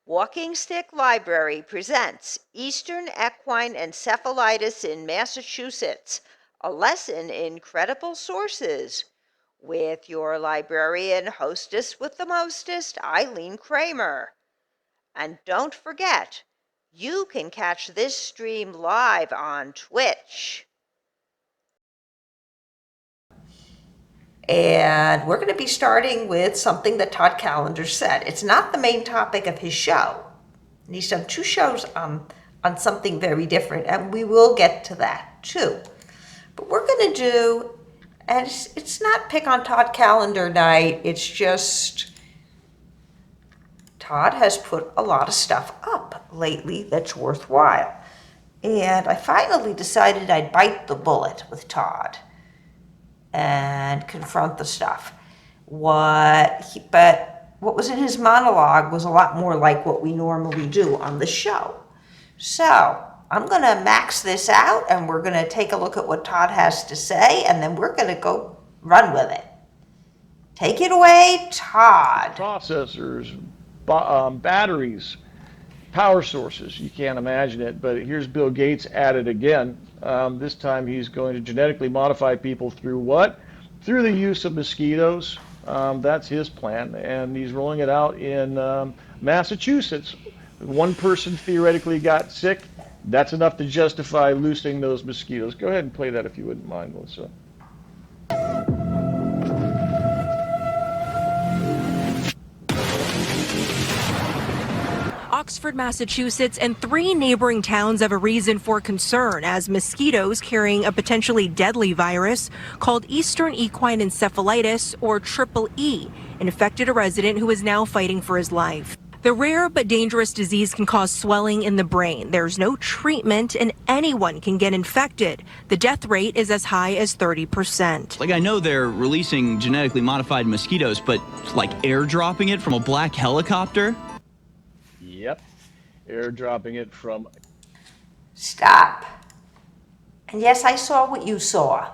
Walking Stick Library presents Eastern Equine Encephalitis in Massachusetts, a lesson in credible sources, with your librarian hostess with the mostest, Eileen Kramer. And don't forget, you can catch this stream live on Twitch. And we're going to be starting with something that Todd Callender said. It's not the main topic of his show. And he's done two shows on something very different, and we will get to that too. But we're going to do, and it's not pick on Todd Callender night, it's just Todd has put a lot of stuff up lately that's worthwhile. And I finally decided I'd bite the bullet with Todd and confront the stuff. But what was in his monologue was a lot more like what we normally do on the show. So I'm going to max this out, and we're going to take a look at what Todd has to say, and then we're going to go run with it. Take it away, Todd. Processors, batteries, power sources. You can't imagine it, but here's Bill Gates at it again. This time he's going to genetically modify people through what? Through the use of mosquitoes. That's his plan, and he's rolling it out in Massachusetts. One person theoretically got sick. That's enough to justify loosing those mosquitoes. Go ahead and play that if you wouldn't mind, Melissa. Oxford, Massachusetts, and 3 neighboring towns have a reason for concern as mosquitoes carrying a potentially deadly virus called Eastern Equine Encephalitis, or Triple E, infected a resident who is now fighting for his life. The rare but dangerous disease can cause swelling in the brain. There's no treatment and anyone can get infected. The death rate is as high as 30%. I know they're releasing genetically modified mosquitoes, but airdropping it from a black helicopter? Yep, airdropping it from... Stop. And yes, I saw what you saw.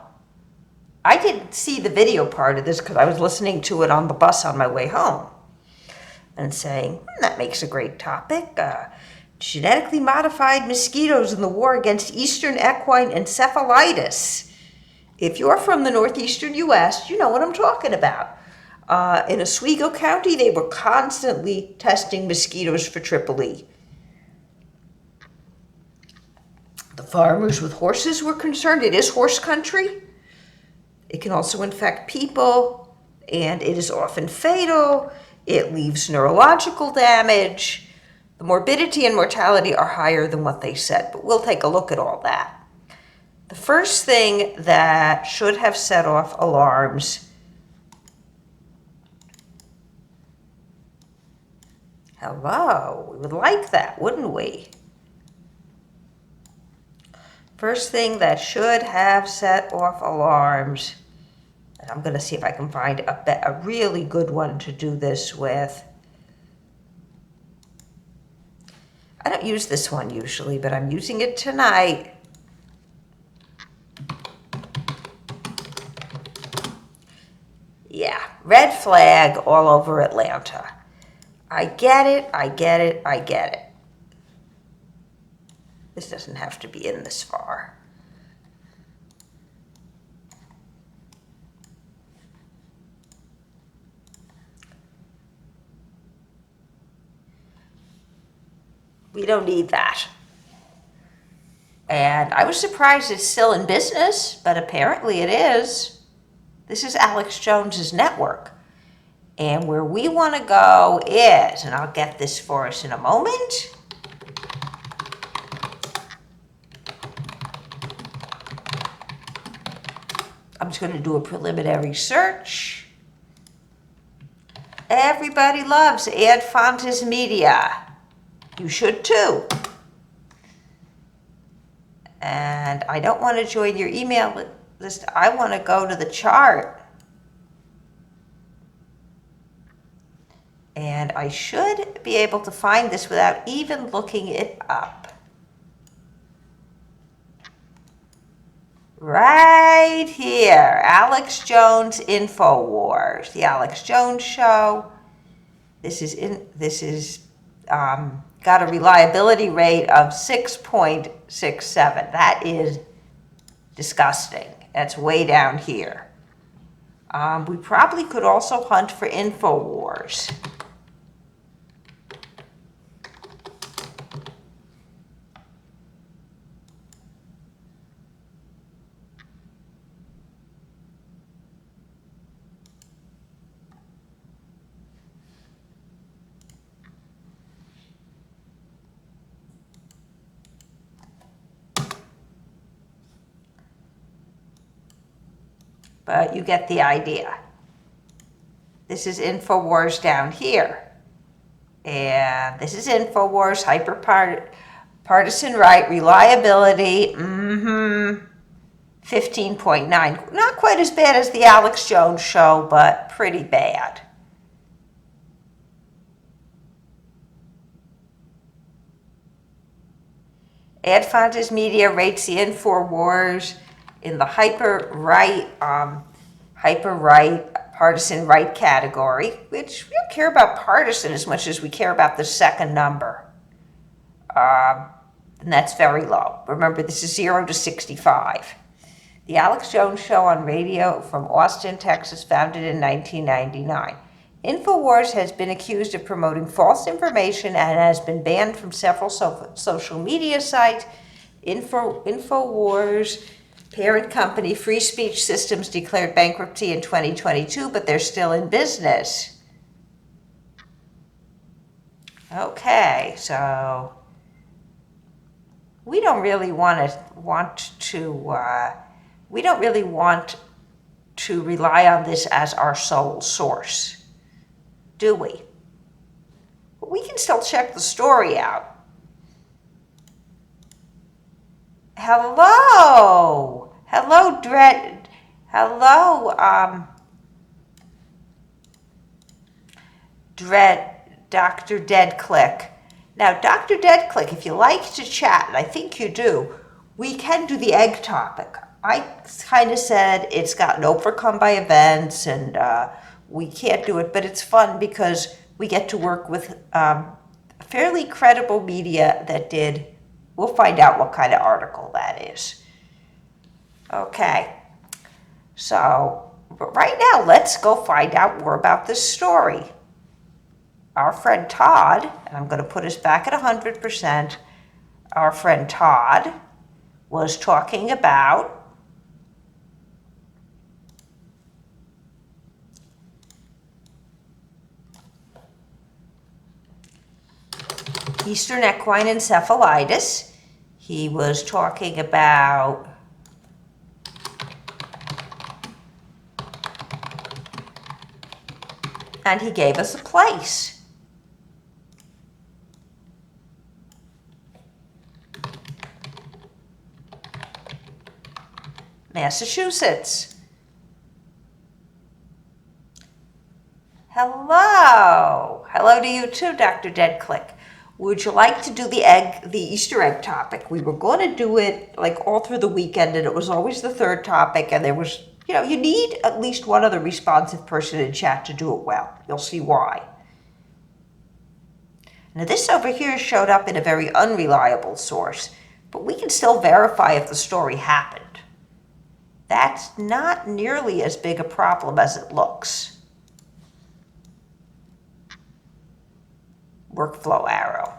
I didn't see the video part of this because I was listening to it on the bus on my way home and saying, that makes a great topic. Genetically modified mosquitoes in the war against Eastern Equine Encephalitis. If you're from the northeastern U.S., you know what I'm talking about. In Oswego County, they were constantly testing mosquitoes for Triple E. The farmers with horses were concerned. It is horse country. It can also infect people, and it is often fatal. It leaves neurological damage. The morbidity and mortality are higher than what they said, but we'll take a look at all that. The first thing that should have set off alarms. Hello, we would like that, wouldn't we? First thing that should have set off alarms, and I'm going to see if I can find a really good one to do this with. I don't use this one usually, but I'm using it tonight. Yeah, red flag all over Atlanta. I get it, I get it, I get it. This doesn't have to be in this far. We don't need that. And I was surprised it's still in business, but apparently it is. This is Alex Jones's network. And where we want to go is, and I'll get this for us in a moment. I'm just going to do a preliminary search. Everybody loves Ad Fontes Media. You should too. And I don't want to join your email list. I want to go to the chart. And I should be able to find this without even looking it up. Right here, Alex Jones InfoWars, the Alex Jones Show. This is got a reliability rate of 6.67. That is disgusting. That's way down here. We probably could also hunt for InfoWars. But you get the idea. This is InfoWars down here. And this is InfoWars, partisan right, reliability, 15.9. Not quite as bad as the Alex Jones show, but pretty bad. Advantage Media rates the InfoWars in the hyper right, partisan right category, which we don't care about partisan as much as we care about the second number. And that's very low. Remember, this is 0 to 65. The Alex Jones Show on radio from Austin, Texas, founded in 1999. InfoWars has been accused of promoting false information and has been banned from several social media sites. InfoWars parent company Free Speech Systems declared bankruptcy in 2022, but they're still in business. Okay, so we don't really want to rely on this as our sole source, do we? But we can still check the story out. Hello, Dr. Deadclick. Now, Dr. Deadclick, if you like to chat, and I think you do, we can do the egg topic. I kind of said it's gotten overcome by events and we can't do it, but it's fun because we get to work with fairly credible media that did. We'll find out what kind of article that is. Okay, so but right now, let's go find out more about this story. Our friend Todd, and I'm going to put us back at 100%, our friend Todd was talking about Eastern Equine Encephalitis. He was talking about and he gave us a place. Massachusetts. Hello. Hello to you too, Dr. Deadclick. Would you like to do the Easter egg topic? We were going to do it like all through the weekend, and it was always the third topic, and there was, you need at least one other responsive person in chat to do it well. You'll see why. Now this over here showed up in a very unreliable source, but we can still verify if the story happened. That's not nearly as big a problem as it looks. Workflow arrow.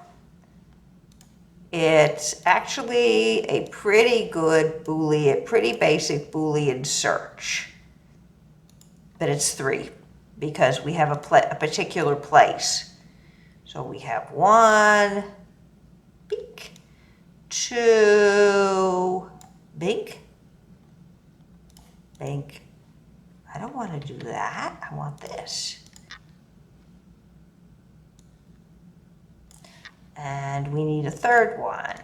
It's actually a pretty good Boolean, pretty basic Boolean search. But it's 3 because we have a particular place. So we have 1, bink, 2, bink, bink. I don't want to do that. I want this. And we need a third one.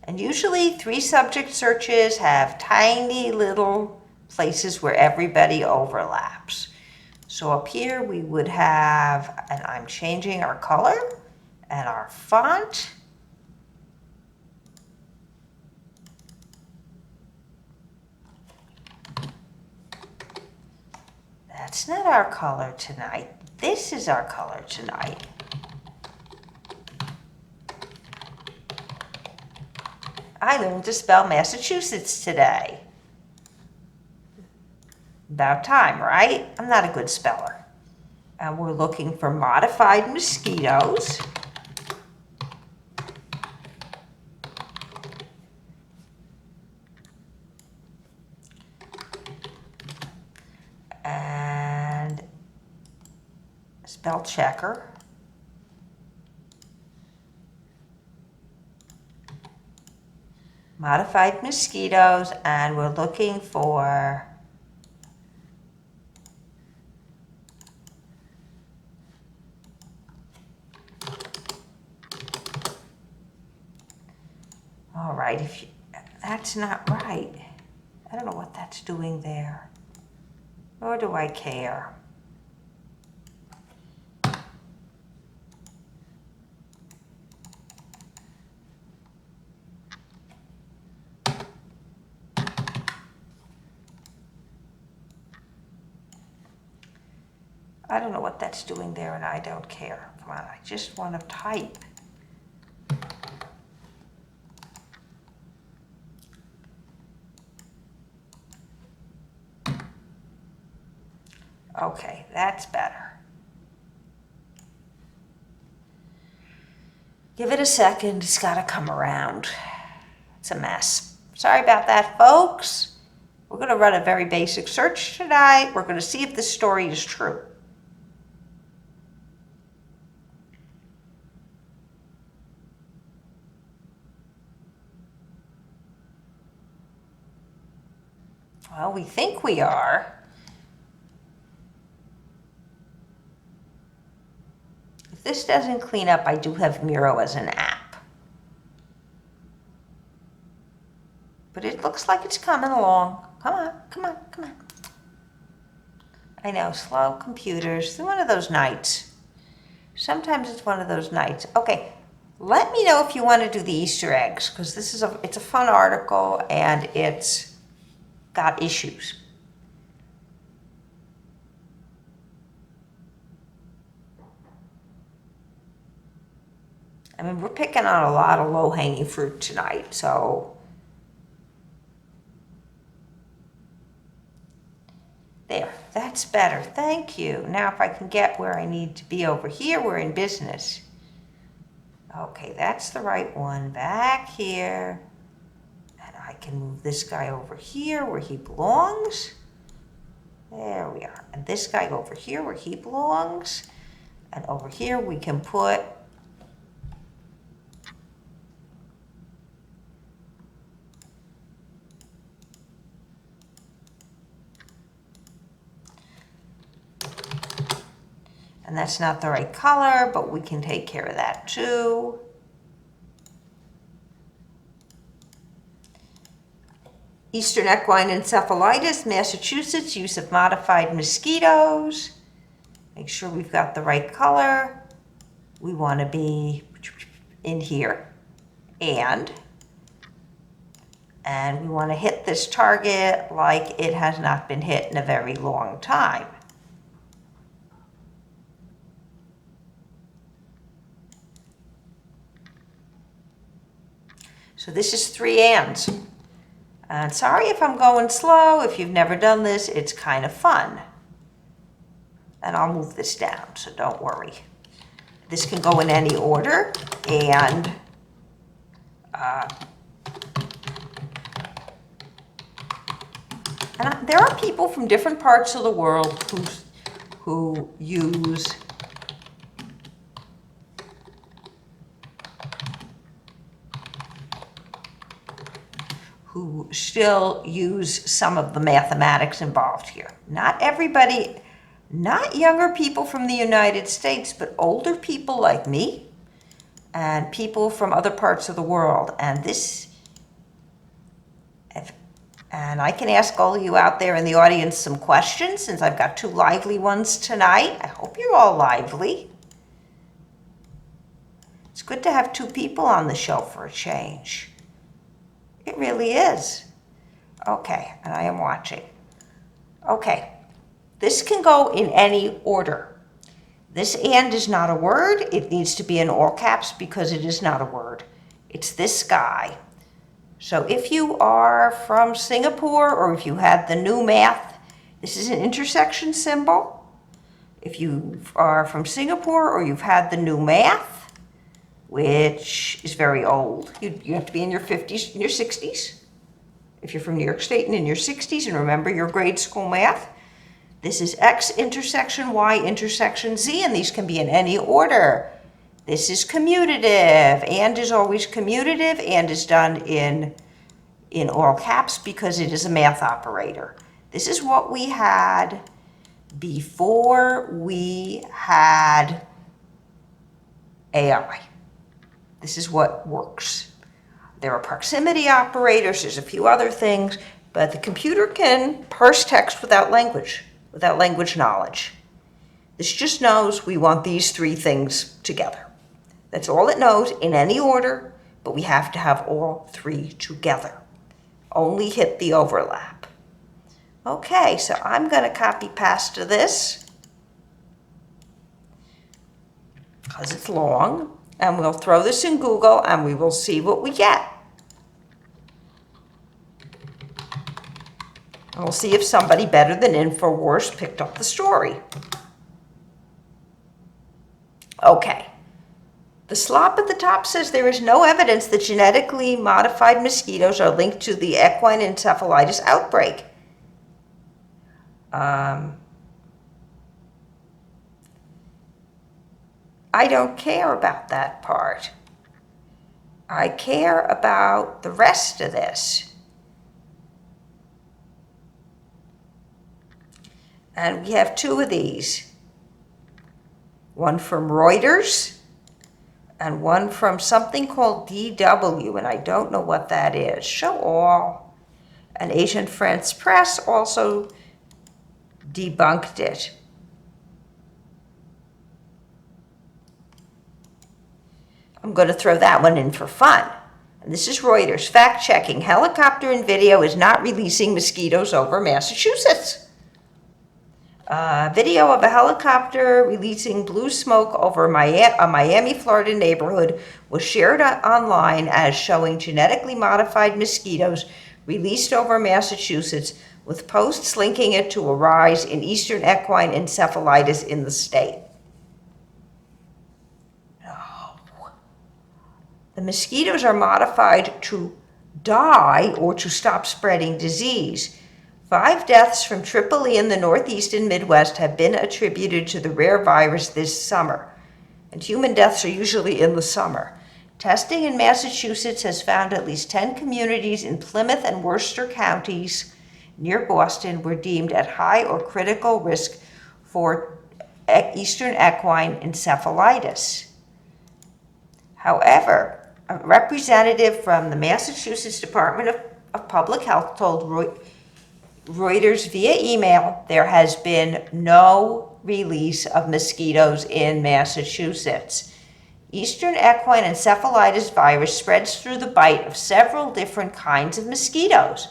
And usually 3 subject searches have tiny little places where everybody overlaps. So up here we would have, and I'm changing our color and our font. That's not our color tonight. This is our color tonight. I learned to spell Massachusetts today. About time, right? I'm not a good speller. And we're looking for modified mosquitoes. And spell checker. Modified mosquitoes, and we're looking for all right, that's not right. I don't know what that's doing there. Nor do I care. I don't know what that's doing there, and I don't care. Come on, I just want to type. Okay, that's better. Give it a second, it's got to come around. It's a mess. Sorry about that, folks. We're going to run a very basic search tonight. We're going to see if this story is true. Well, we think we are. If this doesn't clean up, I do have Miro as an app. But it looks like it's coming along. Come on, come on, come on. I know, slow computers. It's one of those nights. Sometimes it's one of those nights. Okay, let me know if you want to do the Easter eggs, because it's a fun article and it's got issues. I mean, we're picking on a lot of low-hanging fruit tonight, so there, that's better. Thank you. Now if I can get where I need to be over here, we're in business. Okay, that's the right one. Back here. I can move this guy over here where he belongs. There we are. And this guy over here where he belongs. And over here we can put and that's not the right color, but we can take care of that too. Eastern Equine Encephalitis, Massachusetts, use of modified mosquitoes. Make sure we've got the right color. We want to be in here. And we want to hit this target like it has not been hit in a very long time. So this is 3 ands. And sorry if I'm going slow. If you've never done this, it's kind of fun. And I'll move this down, so don't worry. This can go in any order, and there are people from different parts of the world who still use some of the mathematics involved here. Not everybody, not younger people from the United States, but older people like me and people from other parts of the world. And I can ask all of you out there in the audience some questions, since I've got 2 lively ones tonight. I hope you're all lively. It's good to have 2 people on the show for a change. It really is. Okay, and I am watching. Okay, This can go in any order. This "and" is not a word. It needs to be in all caps because it is not a word. It's this guy. So if you are from Singapore or if you had the new math, this is an intersection symbol. If you are from Singapore or you've had the new math, which is very old, you have to be in your 50s and your 60s. If you're from New York State and in your 60s and remember your grade school math, this is X intersection Y intersection Z, and these can be in any order. This is commutative. And is always commutative. And is done in all caps because it is a math operator. This is what we had before we had AI. This is what works. There are proximity operators, there's a few other things, but the computer can parse text without language knowledge. This just knows we want these three things together. That's all it knows in any order, but we have to have all three together. Only hit the overlap. Okay, so I'm going to copy paste this because it's long, and we'll throw this in Google and we will see what we get. And we'll see if somebody better than InfoWars picked up the story. Okay. The slop at the top says there is no evidence that genetically modified mosquitoes are linked to the equine encephalitis outbreak. I don't care about that part. I care about the rest of this. And we have two of these. One from Reuters and one from something called DW, and I don't know what that is. Show all. And Asian France Press also debunked it. I'm going to throw that one in for fun. And this is Reuters. Fact-checking. Helicopter in video is not releasing mosquitoes over Massachusetts. Video of a helicopter releasing blue smoke over a Miami, Florida neighborhood was shared online as showing genetically modified mosquitoes released over Massachusetts, with posts linking it to a rise in eastern equine encephalitis in the state. No. The mosquitoes are modified to die or to stop spreading disease. 5 deaths from triple E in the Northeast and Midwest have been attributed to the rare virus this summer, and human deaths are usually in the summer. Testing in Massachusetts has found at least 10 communities in Plymouth and Worcester counties near Boston were deemed at high or critical risk for eastern equine encephalitis. However, a representative from the Massachusetts Department of Public Health told Reuters via email there has been no release of mosquitoes in Massachusetts. Eastern equine encephalitis virus spreads through the bite of several different kinds of mosquitoes.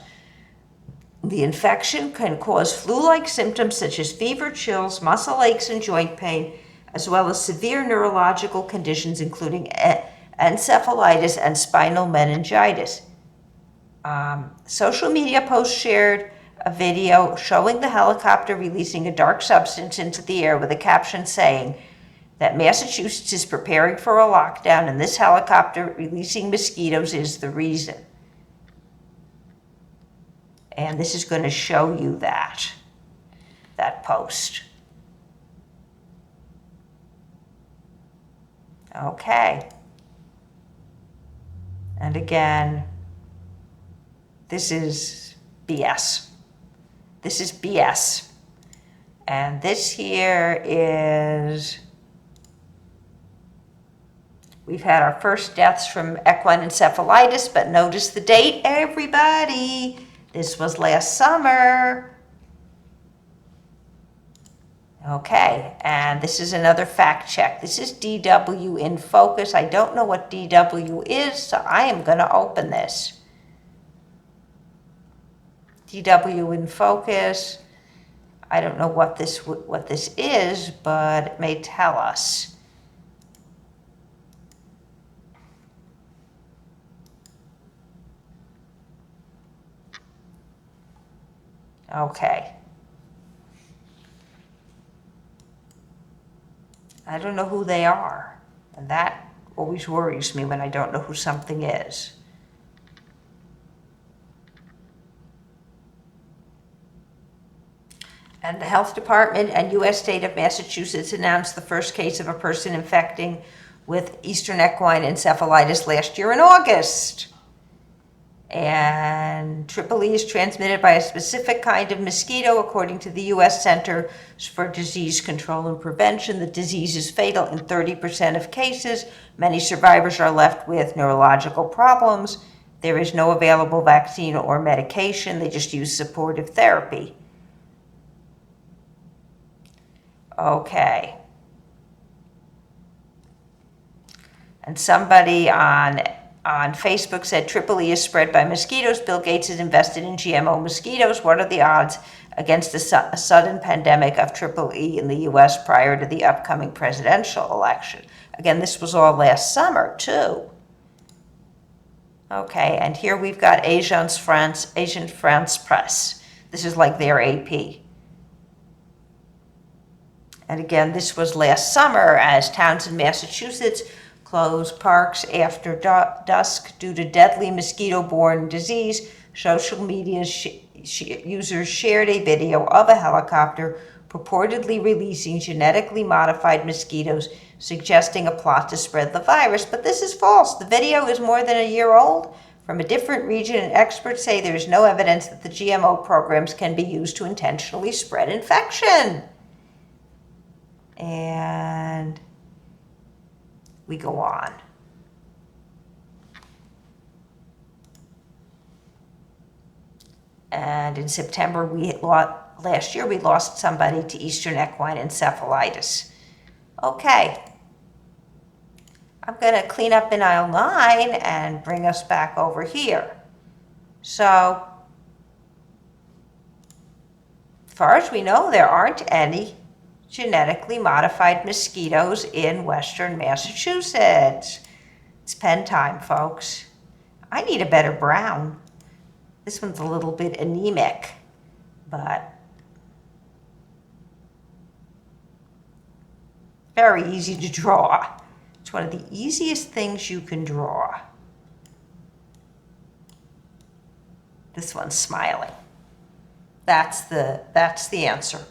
The infection can cause flu-like symptoms such as fever, chills, muscle aches, and joint pain, as well as severe neurological conditions including encephalitis and spinal meningitis. Social media posts shared a video showing the helicopter releasing a dark substance into the air with a caption saying that Massachusetts is preparing for a lockdown and this helicopter releasing mosquitoes is the reason. And this is going to show you that post. Okay. And again, this is BS. This is BS. And this here is, we've had our first deaths from equine encephalitis, but notice the date, everybody. This was last summer. Okay, and this is another fact check. This is DW in focus. I don't know what DW is, so I am going to open this. DW in focus. I don't know what this is, but it may tell us. Okay. I don't know who they are, and that always worries me when I don't know who something is. And the Health Department and U.S. state of Massachusetts announced the first case of a person infecting with Eastern equine encephalitis last year in August. And Triple E is transmitted by a specific kind of mosquito, according to the U.S. Centers for Disease Control and Prevention. The disease is fatal in 30% of cases. Many survivors are left with neurological problems. There is no available vaccine or medication. They just use supportive therapy. Okay. And somebody on Facebook said Triple E is spread by mosquitoes. Bill Gates is invested in GMO mosquitoes. What are the odds against a sudden pandemic of Triple E in the U.S. prior to the upcoming presidential election? Again, this was all last summer, too. Okay, and here we've got Agence France Presse. This is like their AP. And again, this was last summer as towns in Massachusetts closed parks after dusk due to deadly mosquito-borne disease. Social media users shared a video of a helicopter purportedly releasing genetically modified mosquitoes, suggesting a plot to spread the virus. But this is false. The video is more than a year old from a different region, and experts say there is no evidence that the GMO programs can be used to intentionally spread infection. And we go on. And in September, last year, we lost somebody to Eastern equine encephalitis. Okay. I'm going to clean up in aisle 9 and bring us back over here. So, as far as we know, there aren't any genetically modified mosquitoes in Western Massachusetts. It's pen time, folks. I need a better brown. This one's a little bit anemic, but very easy to draw. It's one of the easiest things you can draw. This one's smiling. That's the answer.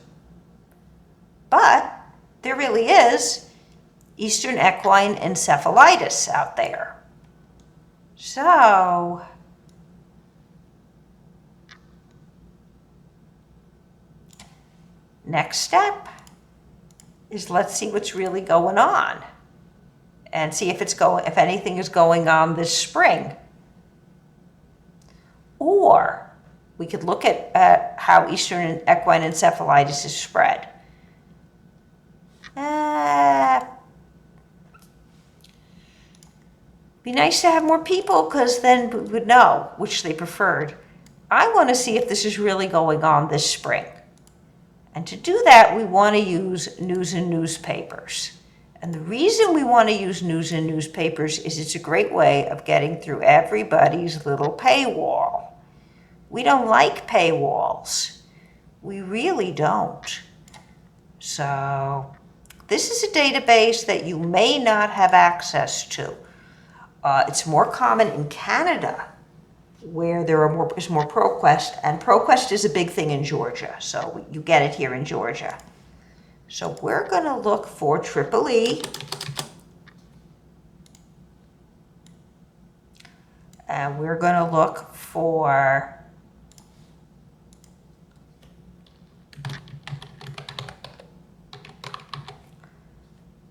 But there really is Eastern equine encephalitis out there. So, next step is let's see what's really going on and see if anything is going on this spring. Or we could look at how Eastern equine encephalitis is spread. Be nice to have more people because then we would know which they preferred. I want to see if this is really going on this spring. And to do that, we want to use news and newspapers. And the reason we want to use news and newspapers is it's a great way of getting through everybody's little paywall. We don't like paywalls. We really don't. So this is a database that you may not have access to. It's more common in Canada, where is more ProQuest, and ProQuest is a big thing in Georgia, so you get it here in Georgia. So we're going to look for Triple E, and we're going to look for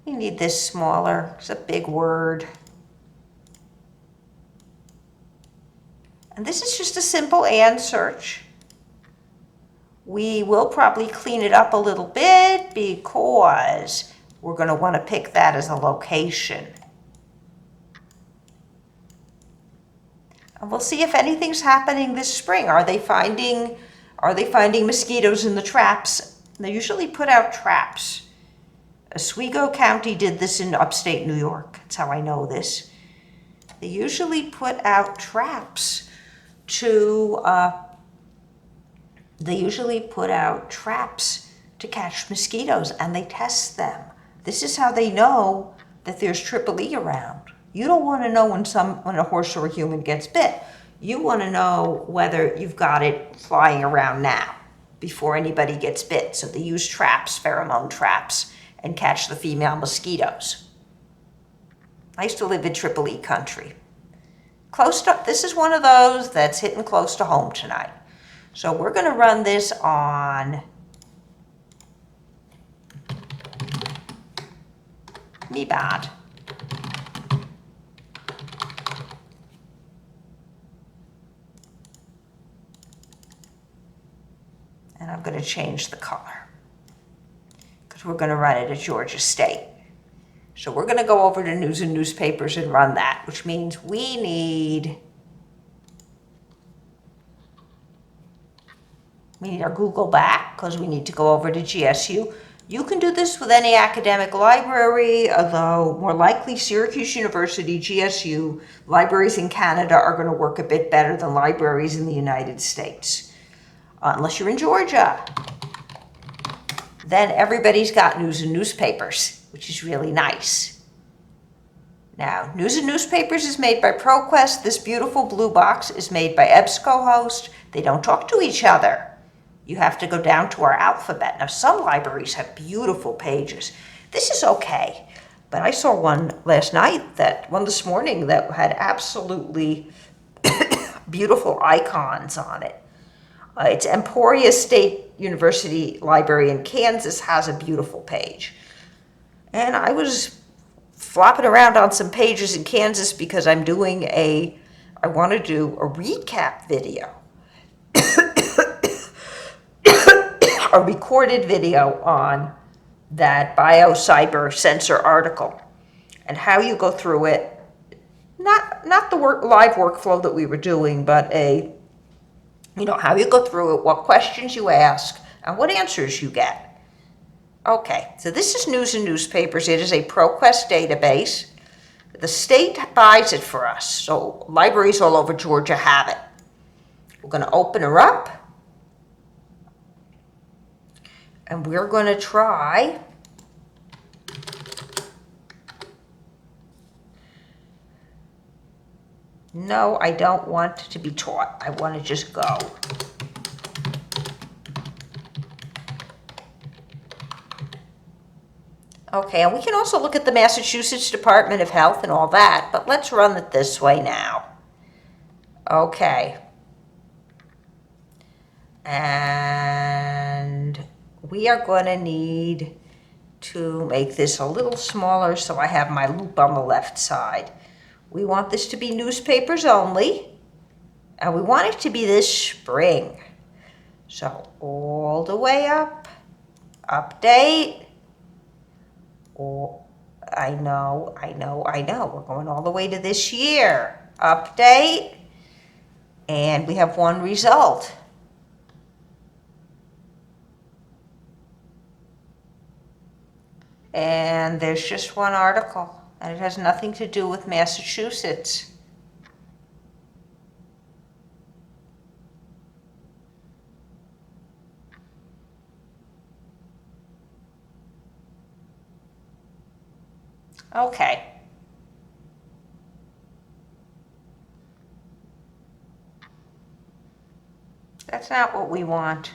we need this smaller, it's a big word. And this is just a simple and search. We will probably clean it up a little bit because we're going to want to pick that as a location. And we'll see if anything's happening this spring. Are they finding mosquitoes in the traps They usually put out traps. Oswego County did this in upstate New York. That's how I know this. They usually put out traps to catch mosquitoes, and they test them. This is how they know that there's triple E around. You don't want to know when a horse or a human gets bit. You want to know whether you've got it flying around now before anybody gets bit. So they use traps, pheromone traps, and catch the female mosquitoes. I used to live in triple E country. This is one of those that's hitting close to home tonight. So we're going to run this on me bad. And I'm going to change the color because we're going to run it at Georgia State. So we're going to go over to news and newspapers and run that, which means we need our Google back because we need to go over to GSU. You can do this with any academic library, although more likely Syracuse University, GSU, libraries in Canada are going to work a bit better than libraries in the United States. Unless you're in Georgia. Then everybody's got news and newspapers, which is really nice. Now, news and newspapers is made by ProQuest. This beautiful blue box is made by EBSCO-Host. They don't talk to each other. You have to go down to our alphabet. Now, some libraries have beautiful pages. This is okay. But I saw one last night, one this morning, that had absolutely beautiful icons on it. It's Emporia State University Library in Kansas has a beautiful page. And I was flopping around on some pages in Kansas because I want to do a recap video. A recorded video on that biocyber sensor article and how you go through it. Not the live workflow that we were doing, but how you go through it, what questions you ask, and what answers you get. Okay, so this is news and newspapers. It is a ProQuest database. The state buys it for us, so libraries all over Georgia have it. We're going to open her up, and we're going to try No, I don't want to be taught. I want to just go. Okay, and we can also look at the Massachusetts Department of Health and all that, but let's run it this way now. Okay. And we are going to need to make this a little smaller so I have my loop on the left side. We want this to be newspapers only, and we want it to be this spring. So all the way up, update. Oh, I know. We're going all the way to this year. Update. And we have one result. And there's just one article, and it has nothing to do with Massachusetts. Okay. That's not what we want.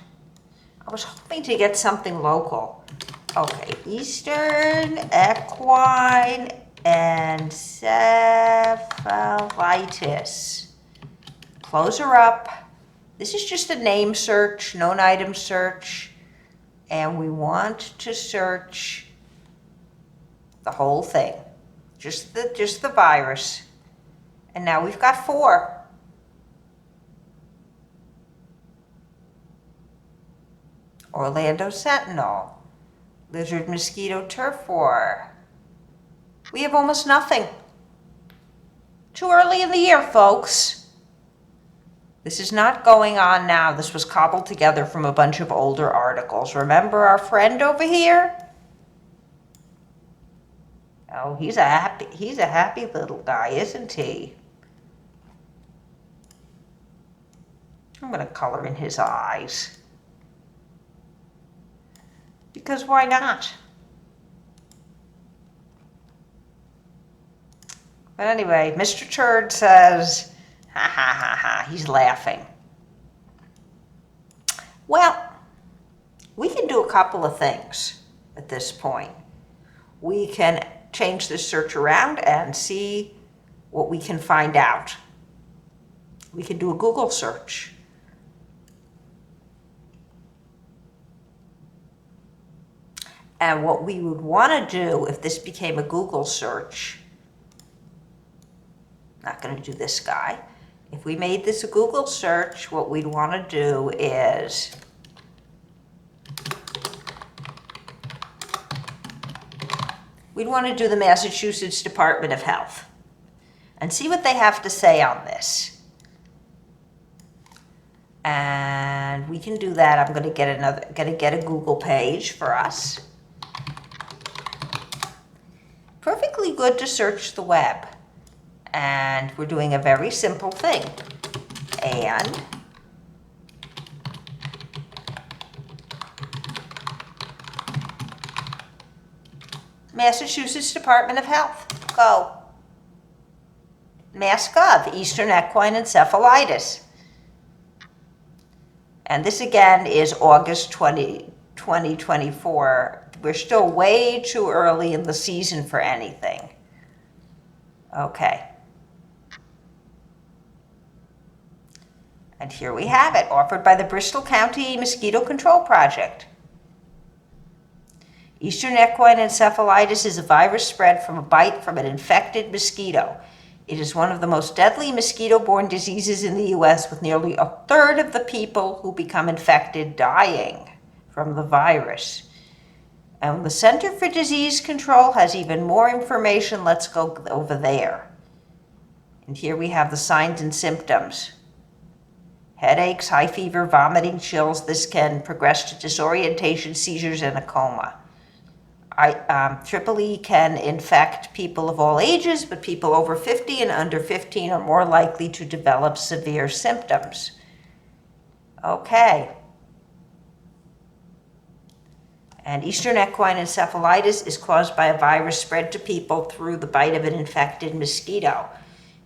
I was hoping to get something local. Okay, Eastern Equine Encephalitis. Close her up. This is just a name search, known item search, and we want to search the whole thing, just the virus. And now we've got 4. Orlando Sentinel. Lizard mosquito turf war. We have almost nothing. Too early in the year, folks. This is not going on now. This was cobbled together from a bunch of older articles. Remember our friend over here? Oh, he's a happy little guy, isn't he? I'm going to color in his eyes. Because why not? But anyway, Mr. Turd says, ha ha ha ha, he's laughing. Well, we can do a couple of things at this point. We can change this search around and see what we can find out. We can do a Google search. And what we would want to do if this became a Google search, not going to do this guy. If we made this a Google search, what we'd want to do is we'd want to do the Massachusetts Department of Health and see what they have to say on this. And we can do that. I'm going to get a Google page for us. Perfectly good to search the web. And we're doing a very simple thing. And Massachusetts Department of Health. Go. MassGov, Eastern Equine Encephalitis. And this again is August 2024. We're still way too early in the season for anything. Okay. And here we have it, offered by the Bristol County Mosquito Control Project. Eastern equine encephalitis is a virus spread from a bite from an infected mosquito. It is one of the most deadly mosquito-borne diseases in the U.S., with nearly a third of the people who become infected dying from the virus. And the Center for Disease Control has even more information. Let's go over there. And here we have the signs and symptoms. Headaches, high fever, vomiting, chills. This can progress to disorientation, seizures, and a coma. Triple E can infect people of all ages, but people over 50 and under 15 are more likely to develop severe symptoms. Okay. And Eastern equine encephalitis is caused by a virus spread to people through the bite of an infected mosquito.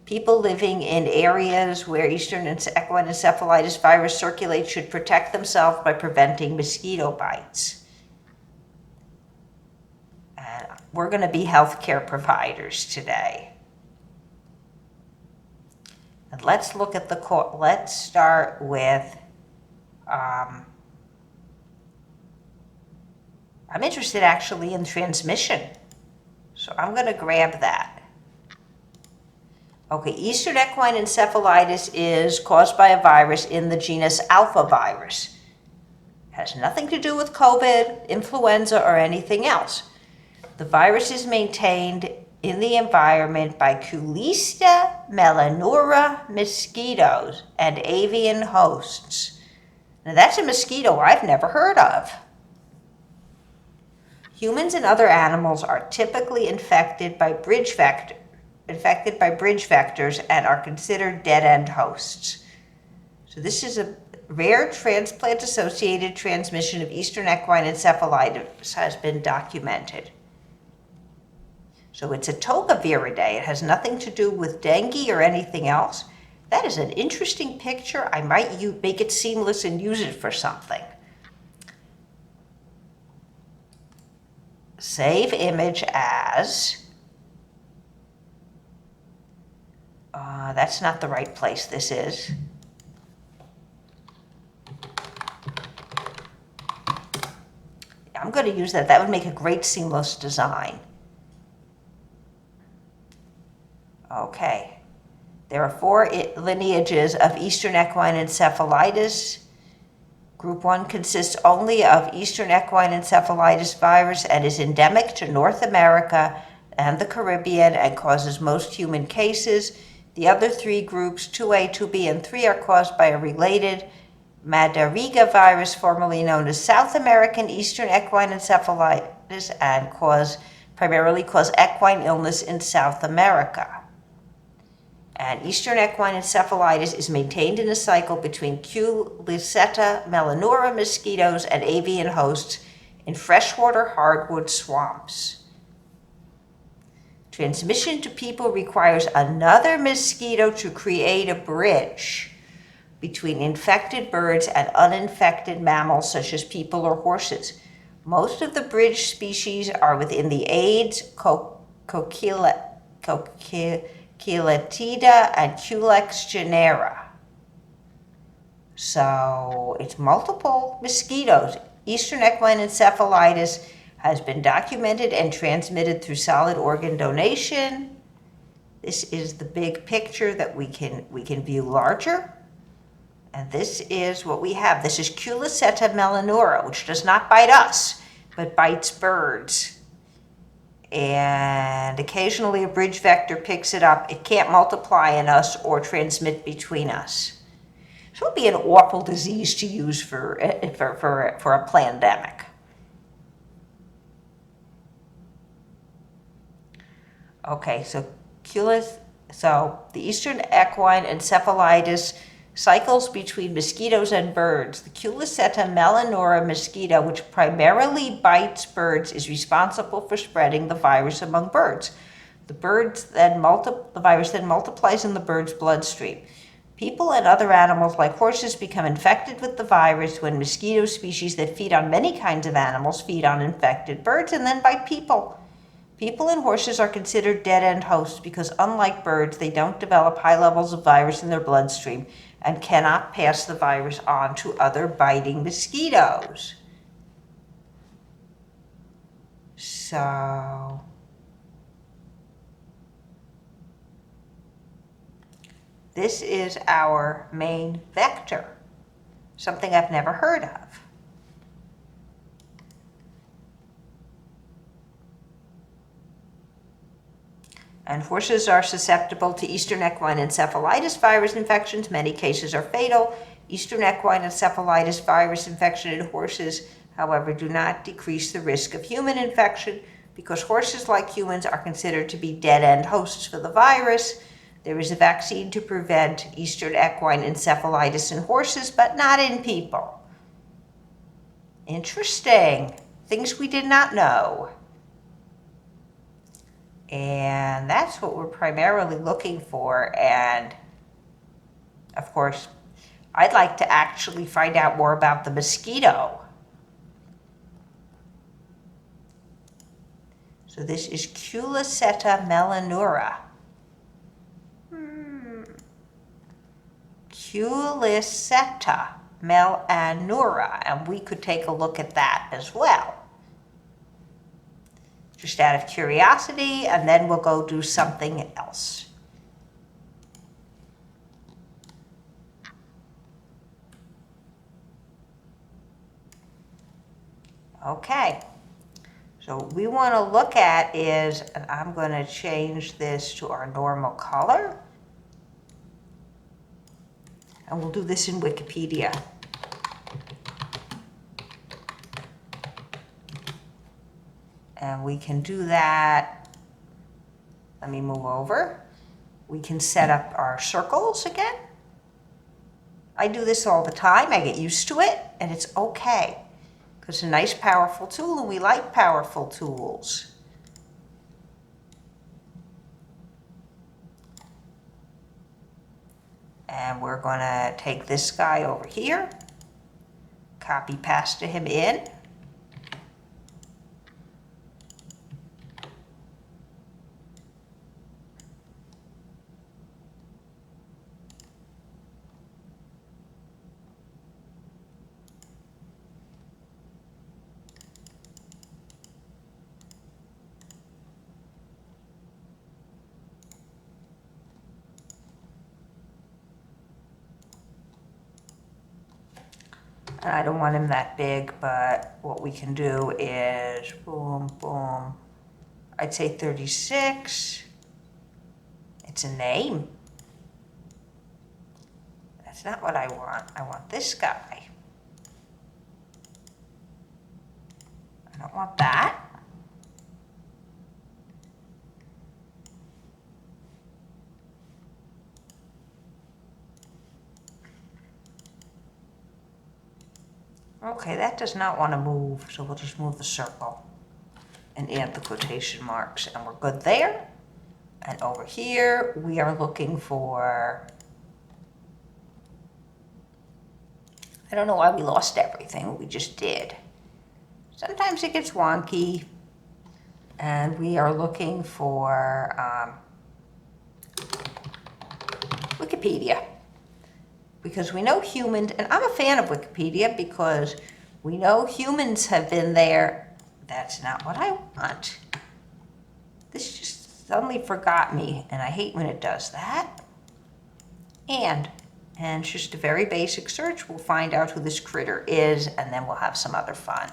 People living in areas where Eastern equine encephalitis virus circulates should protect themselves by preventing mosquito bites. And we're going to be healthcare providers today. And let's look at let's start with, I'm interested actually in transmission. So I'm going to grab that. Okay, Eastern equine encephalitis is caused by a virus in the genus alphavirus. Has nothing to do with COVID, influenza, or anything else. The virus is maintained in the environment by Culista melanura mosquitoes and avian hosts. Now that's a mosquito I've never heard of. Humans and other animals are typically infected by bridge vectors and are considered dead-end hosts. So this is a rare transplant-associated transmission of Eastern equine encephalitis has been documented. So it's a tocaviridae. It has nothing to do with dengue or anything else. That is an interesting picture. I might make it seamless and use it for something. Save image as... that's not the right place this is. I'm going to use that. That would make a great seamless design. Okay. There are 4 lineages of Eastern equine encephalitis. Group 1 consists only of Eastern equine encephalitis virus and is endemic to North America and the Caribbean and causes most human cases. The other three groups, 2A, 2B, and 3, are caused by a related Madariga virus, formerly known as South American Eastern Equine Encephalitis, and primarily cause equine illness in South America. And Eastern Equine Encephalitis is maintained in a cycle between Culiceta melanura mosquitoes and avian hosts in freshwater hardwood swamps. Transmission to people requires another mosquito to create a bridge between infected birds and uninfected mammals such as people or horses. Most of the bridge species are within the Aedes, Coquilletida, and Culex genera. So it's multiple mosquitoes. Eastern equine encephalitis has been documented and transmitted through solid organ donation. This is the big picture that we can view larger. And this is what we have. This is Culiceta melanura, which does not bite us, but bites birds. And occasionally a bridge vector picks it up. It can't multiply in us or transmit between us. So it would be an awful disease to use for a pandemic. Okay, so the Eastern equine encephalitis cycles between mosquitoes and birds. The Culiceta melanura mosquito, which primarily bites birds, is responsible for spreading the virus among birds. The virus then multiplies in the bird's bloodstream. People and other animals like horses become infected with the virus when mosquito species that feed on many kinds of animals feed on infected birds and then bite people. People and horses are considered dead-end hosts because, unlike birds, they don't develop high levels of virus in their bloodstream and cannot pass the virus on to other biting mosquitoes. So this is our main vector, something I've never heard of. And horses are susceptible to Eastern equine encephalitis virus infections. Many cases are fatal. Eastern equine encephalitis virus infection in horses, however, do not decrease the risk of human infection because horses, like humans, are considered to be dead-end hosts for the virus. There is a vaccine to prevent Eastern equine encephalitis in horses, but not in people. Interesting. Things we did not know. And that's what we're primarily looking for. And of course, I'd like to actually find out more about the mosquito. So this is Culiceta melanura. Culiceta melanura, and we could take a look at that as well. Just out of curiosity, and then we'll go do something else. Okay, so what we want to look at is, and I'm going to change this to our normal color, and we'll do this in Wikipedia. And we can do that. Let me move over. We can set up our circles again. I do this all the time. I get used to it, and it's okay. Because it's a nice, powerful tool, and we like powerful tools. And we're going to take this guy over here, copy pasta him in. And I don't want him that big, but what we can do is boom, boom. I'd say 36. It's a name. That's not what I want. I want this guy. I don't want that. Okay, that does not want to move, so we'll just move the circle and add the quotation marks, and we're good there. And over here, we are looking for, I don't know why we lost everything, we just did. Sometimes it gets wonky, and we are looking for Wikipedia. Because we know humans, and I'm a fan of Wikipedia because we know humans have been there. That's not what I want. This just suddenly forgot me, and I hate when it does that. And it's just a very basic search. We'll find out who this critter is, and then we'll have some other fun.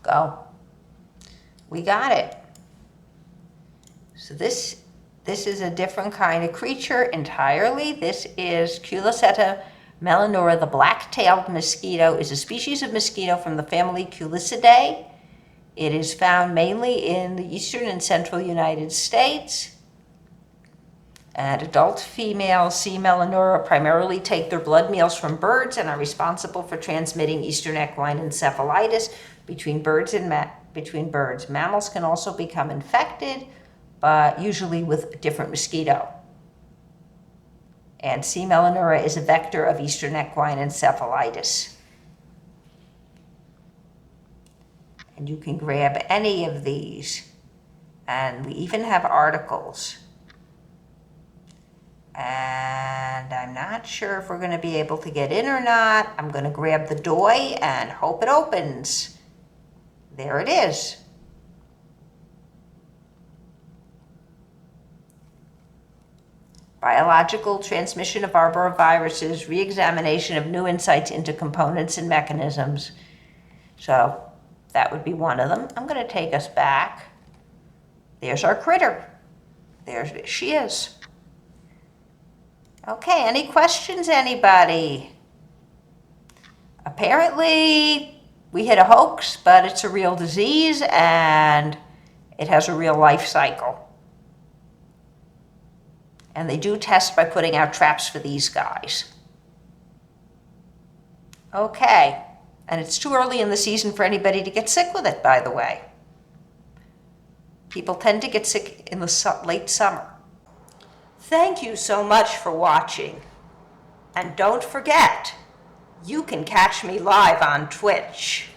Go. We got it. So this is a different kind of creature entirely. This is Culiceta melanura. The black-tailed mosquito is a species of mosquito from the family Culicidae. It is found mainly in the eastern and central United States. And adult female C. melanura primarily take their blood meals from birds and are responsible for transmitting eastern equine encephalitis between birds. Mammals can also become infected, but usually with a different mosquito. And C. melanura is a vector of eastern equine encephalitis. And you can grab any of these. And we even have articles. And I'm not sure if we're going to be able to get in or not. I'm going to grab the doy and hope it opens. There it is. Biological transmission of arboroviruses, re-examination of new insights into components and mechanisms. So that would be one of them. I'm going to take us back. There's our critter. There she is. Okay, any questions, anybody? Apparently, we hit a hoax, but it's a real disease and it has a real life cycle. And they do test by putting out traps for these guys. Okay, and it's too early in the season for anybody to get sick with it, by the way. People tend to get sick in the late summer. Thank you so much for watching. And don't forget, you can catch me live on Twitch.